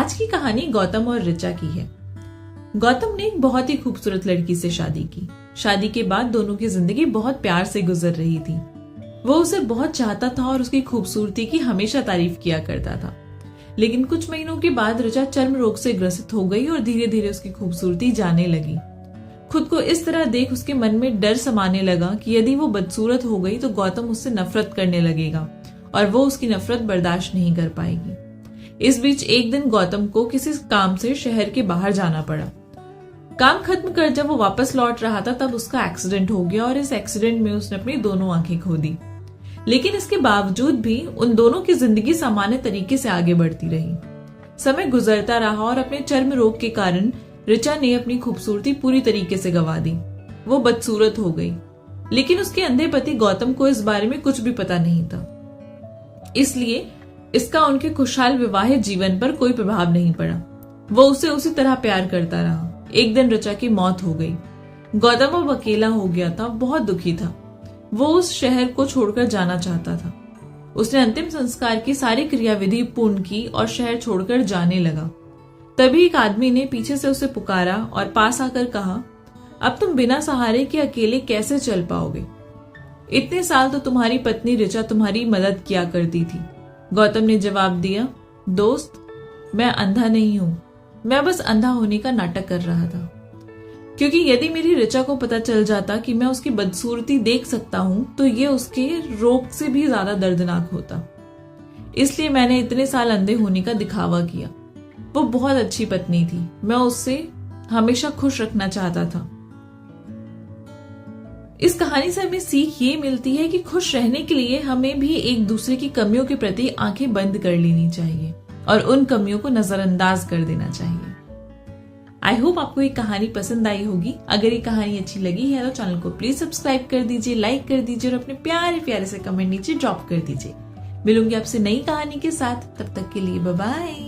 आज की कहानी गौतम और ऋचा की है। गौतम ने एक बहुत ही खूबसूरत लड़की से शादी की। शादी के बाद दोनों की जिंदगी बहुत प्यार से गुजर रही थी। वो उसे बहुत चाहता था और उसकी खूबसूरती की हमेशा तारीफ किया करता था। लेकिन कुछ महीनों के बाद ऋचा चर्म रोग से ग्रसित हो गई और धीरे धीरे उसकी खूबसूरती जाने लगी। खुद को इस तरह देख उसके मन में डर समाने लगा कि यदि वो बदसूरत हो गई तो गौतम उससे नफरत करने लगेगा और वो उसकी नफरत बर्दाश्त नहीं कर पाएगी। इस बीच एक दिन गौतम को किसी काम से शहर के बाहर जाना पड़ा। काम खत्म कर जब वो वापस लौट रहा था तब उसका एक्सीडेंट हो गया और इस एक्सीडेंट में उसने अपनी दोनों आंखें खो दी। लेकिन इसके बावजूद भी उन दोनों की जिंदगी सामान्य तरीके से आगे बढ़ती रही। समय गुजरता रहा और अपने चर्म रोग के कारण ऋचा ने अपनी खूबसूरती पूरी तरीके से गंवा दी। वो बदसूरत हो गई, लेकिन उसके अंधे पति गौतम को इस बारे में कुछ भी पता नहीं था। इसलिए इसका उनके खुशहाल विवाहित जीवन पर कोई प्रभाव नहीं पड़ा। वो उसे उसी तरह प्यार करता रहा। एक दिन ऋचा की मौत हो गई। गौतम अब अकेला हो गया था, बहुत दुखी था। वो उस शहर को छोड़कर जाना चाहता था। उसने अंतिम संस्कार की सारी क्रियाविधि पूर्ण की और शहर छोड़कर जाने लगा। तभी एक आदमी ने पीछे से उसे पुकारा और पास आकर कहा, अब तुम बिना सहारे के अकेले कैसे चल पाओगे? इतने साल तो तुम्हारी पत्नी ऋचा तुम्हारी मदद किया करती थी। गौतम ने जवाब दिया, दोस्त, मैं अंधा नहीं हूं, मैं बस अंधा होने का नाटक कर रहा था। क्योंकि यदि मेरी ऋचा को पता चल जाता कि मैं उसकी बदसूरती देख सकता हूं तो ये उसके रोग से भी ज्यादा दर्दनाक होता। इसलिए मैंने इतने साल अंधे होने का दिखावा किया। वो बहुत अच्छी पत्नी थी, मैं उससे हमेशा खुश रखना चाहता था। इस कहानी से हमें सीख ये मिलती है कि खुश रहने के लिए हमें भी एक दूसरे की कमियों के प्रति आंखें बंद कर लेनी चाहिए और उन कमियों को नजरअंदाज कर देना चाहिए। आई होप आपको ये कहानी पसंद आई होगी। अगर ये कहानी अच्छी लगी है तो चैनल को प्लीज सब्सक्राइब कर दीजिए, लाइक कर दीजिए और अपने प्यारे प्यारे से कमेंट नीचे ड्रॉप कर दीजिए। मिलूंगी आपसे नई कहानी के साथ, तब तक के लिए बाय बाय।